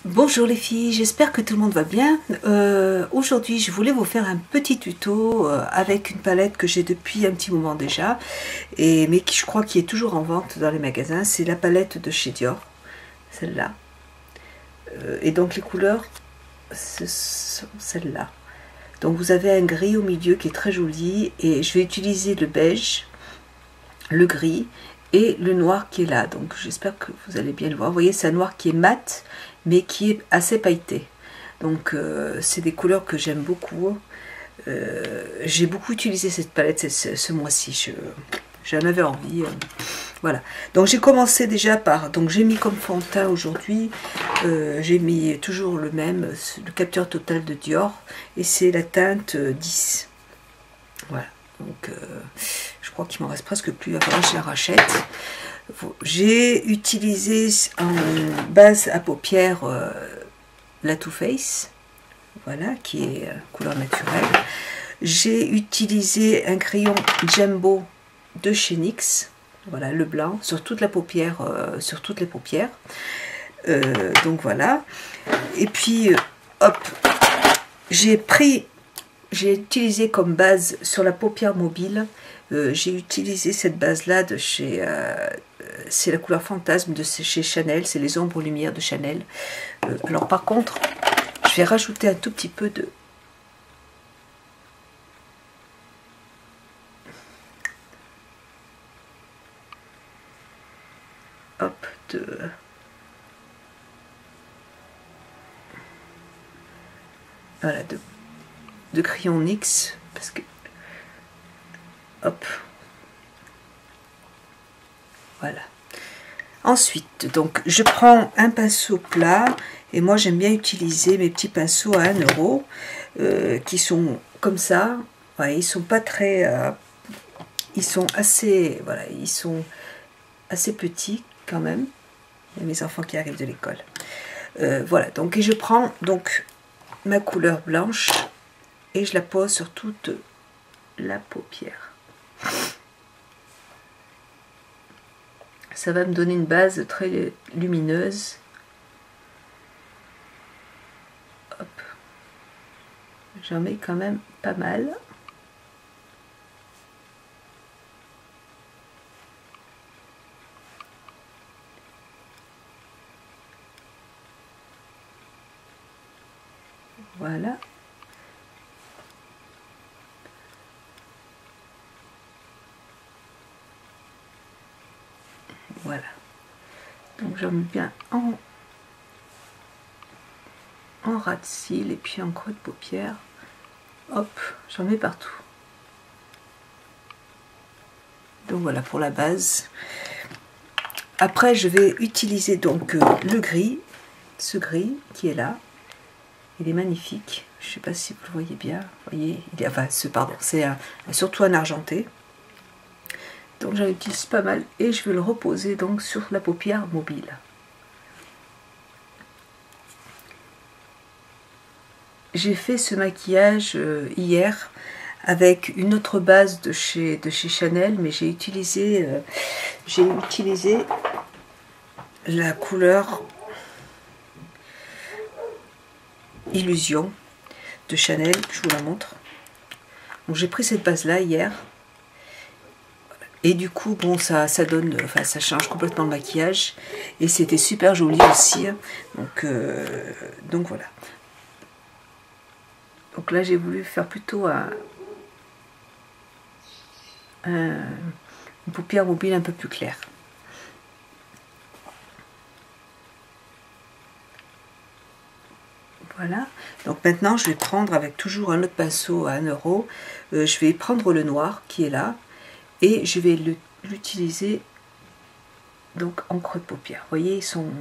Bonjour les filles, j'espère que tout le monde va bien. Aujourd'hui, je voulais vous faire un petit tuto avec une palette que j'ai depuis un petit moment déjà, mais qui je crois qui est toujours en vente dans les magasins. C'est la palette de chez Dior, celle-là. Et donc les couleurs, ce sont celles-là. Donc vous avez un gris au milieu qui est très joli et je vais utiliser le beige, le gris et le noir qui est là. Donc j'espère que vous allez bien le voir. Vous voyez, c'est un noir qui est mat mais qui est assez pailleté. Donc c'est des couleurs que j'aime beaucoup. J'ai beaucoup utilisé cette palette ce mois-ci. J'en avais envie. Voilà. Donc j'ai commencé déjà par... Donc j'ai mis comme fond de teint aujourd'hui. J'ai mis toujours le même, le capteur total de Dior. Et c'est la teinte 10. Voilà. Donc je crois qu'il m'en reste presque plus. Avant je la rachète. J'ai utilisé en base à paupières la Too Faced, voilà, qui est couleur naturelle. J'ai utilisé un crayon Jumbo de chez NYX, voilà, le blanc, sur toute la paupière, sur toutes les paupières. Donc voilà. Et puis, hop, j'ai utilisé comme base sur la paupière mobile, j'ai utilisé cette base là de chez c'est la couleur Fantasme de chez Chanel, c'est les ombres lumière de Chanel. Alors par contre je vais rajouter un tout petit peu de hop voilà, de crayon NYX, parce que hop, voilà. Ensuite, donc je prends un pinceau plat, et moi j'aime bien utiliser mes petits pinceaux à 1 € qui sont comme ça. Ouais, ils sont pas très, ils sont assez, voilà, ils sont assez petits quand même. Il y a mes enfants qui arrivent de l'école. Voilà, donc et je prends donc ma couleur blanche et je la pose sur toute la paupière. Ça va me donner une base très lumineuse. Hop. J'en mets quand même pas mal. Voilà. Voilà. Donc j'en mets bien en ras de cils et puis en creux de paupière. Hop, j'en mets partout. Donc voilà pour la base. Après je vais utiliser donc le gris, ce gris qui est là. Il est magnifique. Je ne sais pas si vous le voyez bien. Vous voyez, il est, enfin, pardon, c'est surtout un argenté. Donc j'en utilise pas mal et je vais le reposer donc sur la paupière mobile. J'ai fait ce maquillage hier avec une autre base de chez Chanel, mais j'ai utilisé la couleur Illusion de Chanel. Je vous la montre. Donc j'ai pris cette base là hier. Et du coup, bon, ça donne, enfin, ça change complètement le maquillage. Et c'était super joli aussi. Donc voilà. Donc là, j'ai voulu faire plutôt une paupière mobile un peu plus claire. Voilà. Donc maintenant, je vais prendre avec toujours un autre pinceau à 1 €. Je vais prendre le noir qui est là. Et je vais l'utiliser donc en creux de paupière. Vous voyez, ils sont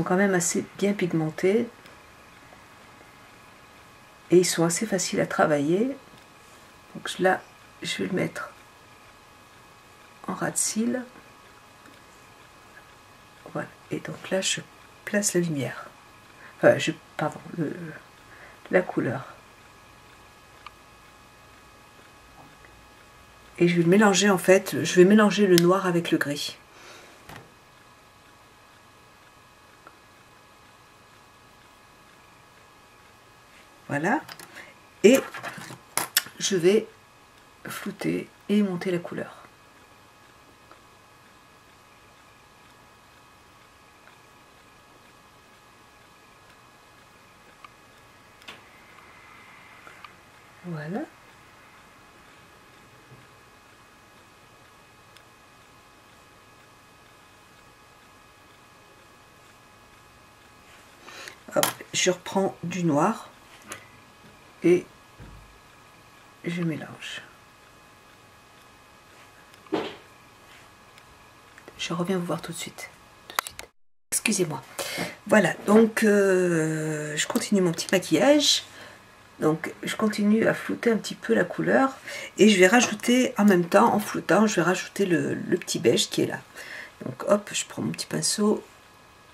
quand même assez bien pigmentés. Et ils sont assez faciles à travailler. Donc là, je vais le mettre en ras de cils. Voilà. Et donc là, je place la lumière. Enfin, pardon, la couleur. Et je vais le mélanger en fait, je vais mélanger le noir avec le gris. Voilà. Et je vais flouter et monter la couleur. Voilà. Hop, je reprends du noir et je mélange. Je reviens vous voir tout de suite. Excusez-moi. Voilà, donc je continue mon petit maquillage. Donc je continue à flouter un petit peu la couleur et je vais rajouter en même temps, en floutant, je vais rajouter le petit beige qui est là. Donc hop, je prends mon petit pinceau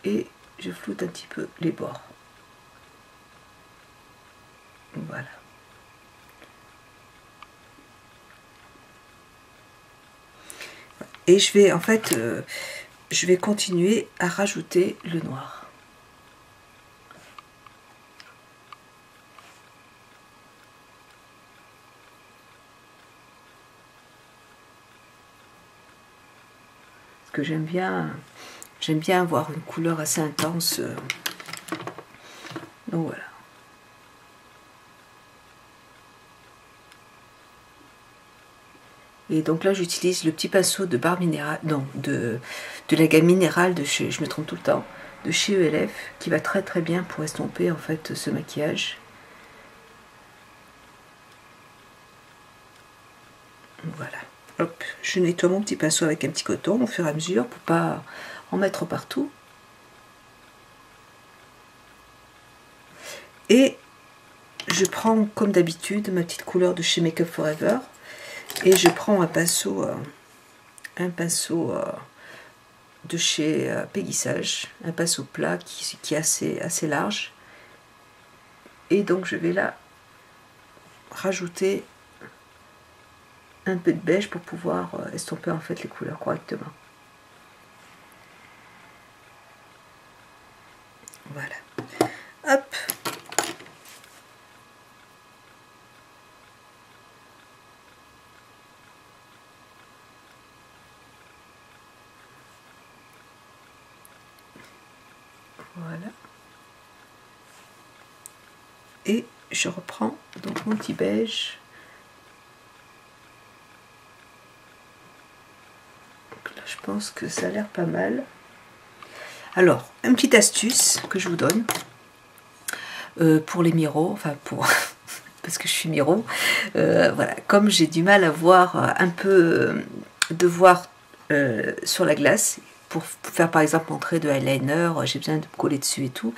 et je floute un petit peu les bords. Voilà. Et je vais en fait, je vais continuer à rajouter le noir. Que j'aime bien avoir une couleur assez intense. Donc voilà. Et donc là j'utilise le petit pinceau de barre minérale, non, de la gamme minérale de chez, je me trompe tout le temps, de chez ELF, qui va très très bien pour estomper en fait ce maquillage. Voilà. Hop, je nettoie mon petit pinceau avec un petit coton au fur et à mesure pour pas en mettre partout. Et je prends comme d'habitude ma petite couleur de chez Make Up For Ever et je prends un pinceau de chez Peggy Sage, un pinceau plat qui est assez large. Et donc je vais là rajouter un peu de beige pour pouvoir estomper en fait les couleurs correctement. Voilà. Hop. Voilà. Et je reprends donc mon petit beige. Donc là, je pense que ça a l'air pas mal. Alors, une petite astuce que je vous donne pour les miros, enfin pour parce que je suis miro. Voilà, comme j'ai du mal à voir un peu de voir sur la glace. Pour faire par exemple mon trait de eyeliner, j'ai besoin de me coller dessus et tout.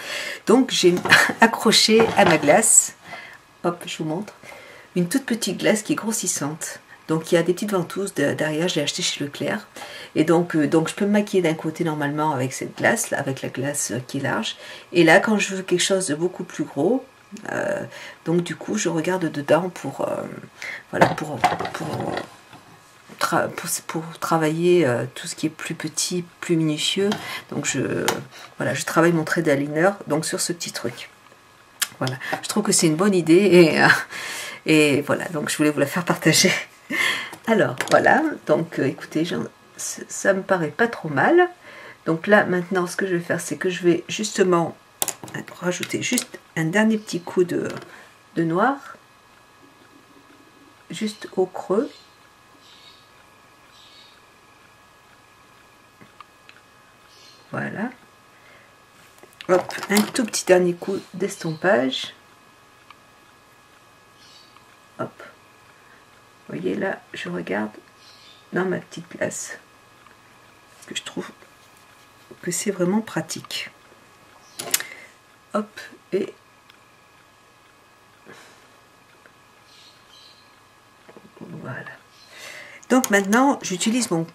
Donc j'ai accroché à ma glace, hop, je vous montre, une toute petite glace qui est grossissante. Donc il y a des petites ventouses derrière, j'ai acheté chez Leclerc. Et donc je peux me maquiller d'un côté normalement avec cette glace, là, avec la glace qui est large. Et là quand je veux quelque chose de beaucoup plus gros, donc du coup je regarde dedans pour, voilà, pour travailler tout ce qui est plus petit, plus minutieux. Donc voilà, je travaille mon trait d'eyeliner donc sur ce petit truc. Voilà, je trouve que c'est une bonne idée et voilà, donc je voulais vous la faire partager. Alors voilà, donc écoutez, ça me paraît pas trop mal. Donc là maintenant ce que je vais faire, c'est que je vais justement rajouter juste un dernier petit coup de noir juste au creux. Voilà. Hop, un tout petit dernier coup d'estompage. Hop. Vous voyez là, je regarde dans ma petite glace. Parce que je trouve que c'est vraiment pratique. Hop, et voilà. Donc maintenant, j'utilise mon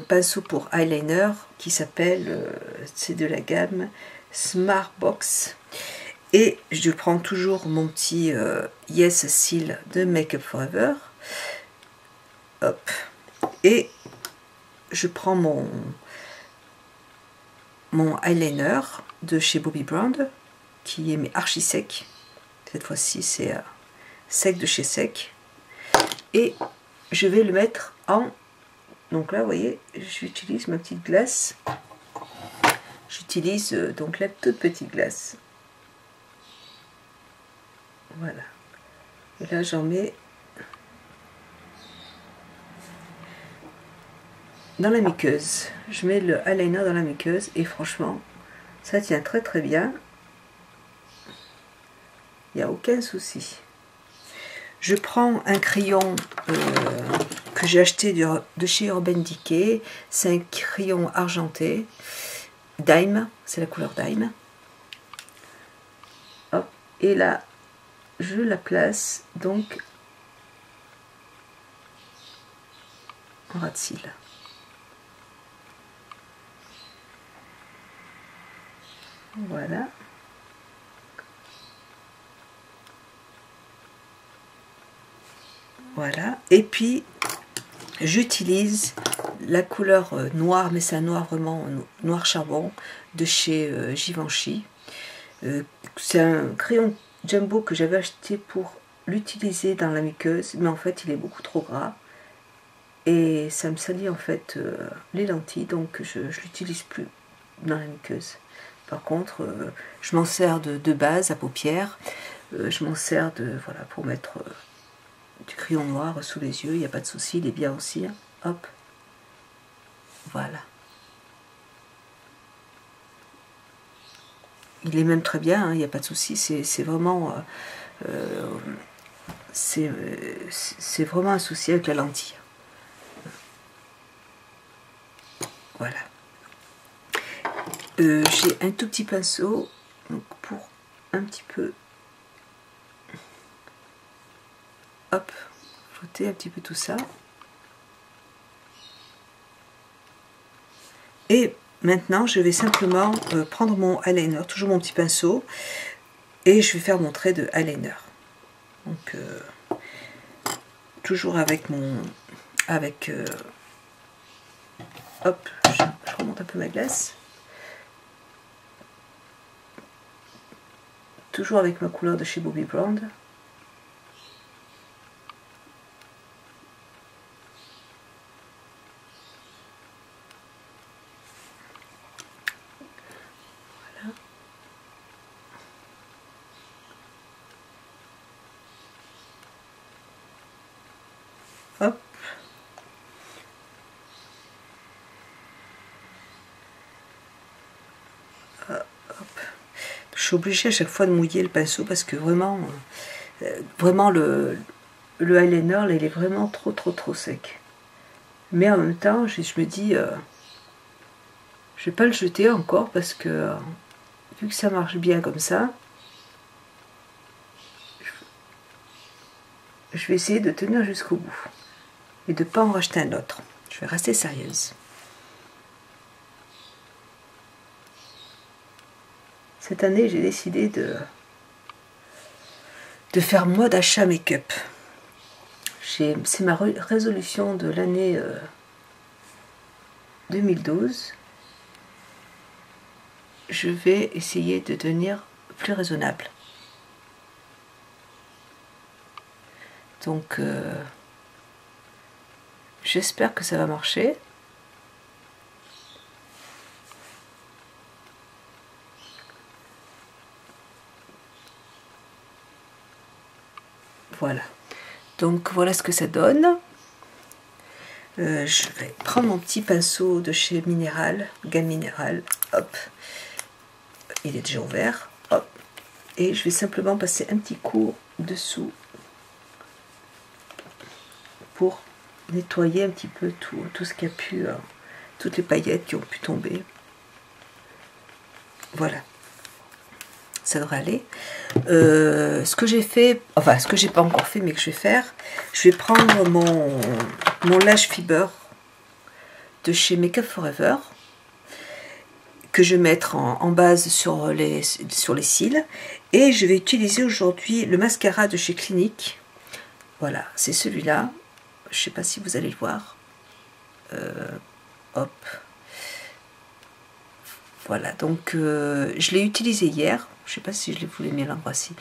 pinceau pour eyeliner qui s'appelle, c'est de la gamme Smart Box. Et je prends toujours mon petit Yes Seal de Make Up For Ever. Hop. Et je prends mon eyeliner de chez Bobbi Brown. qui est mais archi sec. Cette fois-ci, c'est sec de chez sec. Et je vais le mettre en... Donc là, vous voyez, j'utilise ma petite glace. J'utilise donc la toute petite glace. Voilà. Et là, j'en mets dans la muqueuse. Je mets le eyeliner dans la muqueuse et franchement, ça tient très très bien. Il n'y a aucun souci. Je prends un crayon que j'ai acheté de chez Urban Decay. C'est un crayon argenté. Dime, c'est la couleur Dime. Hop. Et là, je la place donc en ras de cils. Voilà. Voilà. Et puis, j'utilise la couleur noire, mais c'est un noir vraiment noir charbon de chez Givenchy. C'est un crayon jumbo que j'avais acheté pour l'utiliser dans la muqueuse, mais en fait, il est beaucoup trop gras. Et ça me salit en fait les lentilles, donc je ne l'utilise plus dans la muqueuse. Par contre, je m'en sers de base à paupières. Je m'en sers voilà, pour mettre du crayon noir sous les yeux, il n'y a pas de souci, il est bien aussi. Hein. Hop. Voilà. Il est même très bien, hein, il n'y a pas de souci, c'est vraiment... c'est vraiment un souci avec la lentille. Voilà. J'ai un tout petit pinceau donc pour un petit peu, hop, frotter un petit peu tout ça. Et maintenant, je vais simplement prendre mon eyeliner, toujours mon petit pinceau, et je vais faire mon trait de eyeliner. Donc, toujours avec mon... hop, je remonte un peu ma glace. Toujours avec ma couleur de chez Bobbi Brown. Voilà. Hop. Je suis obligée à chaque fois de mouiller le pinceau parce que vraiment, le eyeliner, là, il est vraiment trop sec. Mais en même temps, je me dis, je vais pas le jeter encore parce que vu que ça marche bien comme ça, je vais essayer de tenir jusqu'au bout et de ne pas en racheter un autre. Je vais rester sérieuse. Cette année, j'ai décidé de faire mode achat make-up. C'est ma résolution de l'année 2012. Je vais essayer de devenir plus raisonnable. Donc, j'espère que ça va marcher. Voilà. Donc, voilà ce que ça donne. Je vais prendre mon petit pinceau de chez Minéral, gamme Minéral. Hop. Il est déjà ouvert. Hop. Et je vais simplement passer un petit coup dessous pour nettoyer un petit peu tout ce qui a pu, toutes les paillettes qui ont pu tomber. Voilà. Ça devrait aller. Ce que j'ai fait, enfin ce que j'ai pas encore fait mais que je vais faire, je vais prendre mon Lash Fiber de chez Make Up Forever que je vais mettre en base sur les cils et je vais utiliser aujourd'hui le mascara de chez Clinique. Voilà, c'est celui-là. Je sais pas si vous allez le voir. Hop. Voilà, donc je l'ai utilisé hier. Je sais pas si je vous l'ai mis à l'endroit-ci.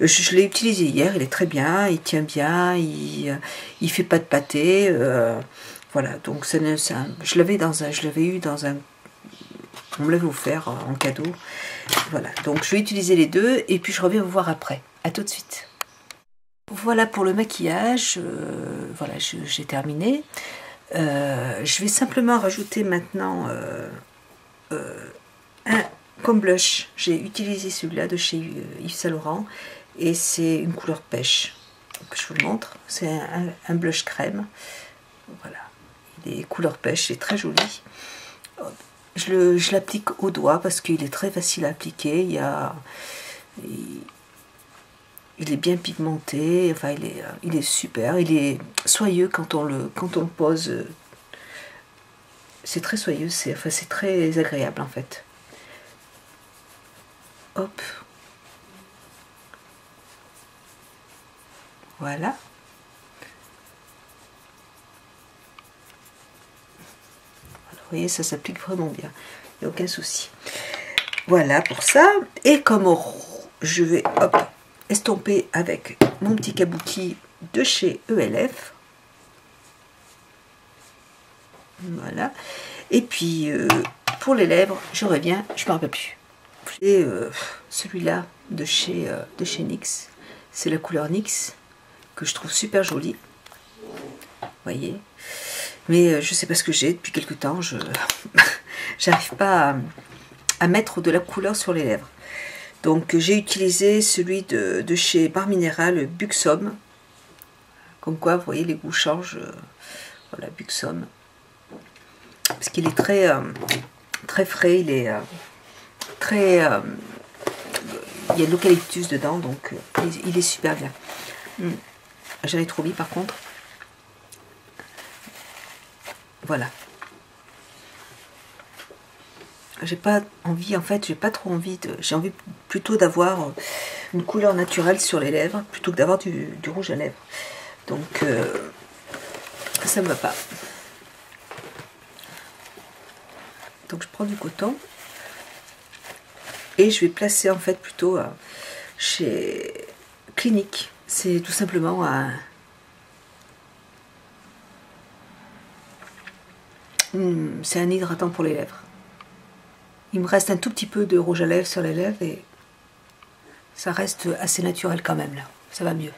Je l'ai utilisé hier, il est très bien, il tient bien, il fait pas de pâté. Voilà, donc je l'avais eu dans un... On me l'avait offert en cadeau. Voilà, donc je vais utiliser les deux et puis je reviens vous voir après. À tout de suite. Voilà pour le maquillage. Voilà, j'ai terminé. Je vais simplement rajouter maintenant comme blush. J'ai utilisé celui-là de chez Yves Saint Laurent et c'est une couleur pêche. Donc, je vous le montre. C'est un blush crème. Voilà, il est couleur pêche, c'est très joli. Je l'applique au doigt parce qu'il est très facile à appliquer. Il est bien pigmenté, enfin il est super, il est soyeux quand on le pose. C'est très soyeux, c'est très agréable en fait. Hop. Voilà. Alors, vous voyez, ça s'applique vraiment bien. Il n'y a aucun souci. Voilà pour ça. Et comme je vais estomper avec mon petit kabuki de chez ELF. Voilà. Et puis pour les lèvres, je reviens, je ne me rappelle plus. Et celui-là de chez NYX, c'est la couleur NYX que je trouve super jolie. Vous voyez. Mais je sais pas ce que j'ai depuis quelque temps. J'arrive pas à mettre de la couleur sur les lèvres. Donc j'ai utilisé celui de chez Bar Minéral, Buxom. Comme quoi, vous voyez, les goûts changent. Voilà, Buxom. Parce qu'il est très, très frais, il est très... il y a de l'eucalyptus dedans, donc il est super bien. J'en ai trop mis par contre. Voilà. J'ai pas envie, en fait, j'ai pas trop envie de... J'ai envie plutôt d'avoir une couleur naturelle sur les lèvres, plutôt que d'avoir du rouge à lèvres. Donc, ça me va pas. Donc, je prends du coton. Et je vais placer, en fait, plutôt chez Clinique. C'est tout simplement c'est un hydratant pour les lèvres. Il me reste un tout petit peu de rouge à lèvres sur les lèvres et ça reste assez naturel quand même là. Ça va mieux.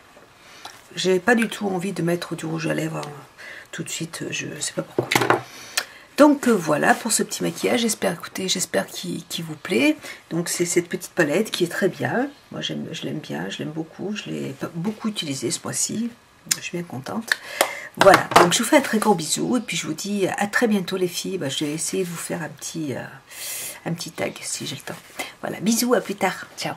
J'ai pas du tout envie de mettre du rouge à lèvres tout de suite. Je sais pas pourquoi. Donc voilà pour ce petit maquillage. J'espère qu'il vous plaît. Donc c'est cette petite palette qui est très bien. Moi je l'aime bien, je l'aime beaucoup. Je l'ai beaucoup utilisée ce mois-ci. Je suis bien contente. Voilà, donc je vous fais un très gros bisou et puis je vous dis à très bientôt les filles. Je vais essayer de vous faire un petit tag si j'ai le temps. Voilà, bisous, à plus tard. Ciao.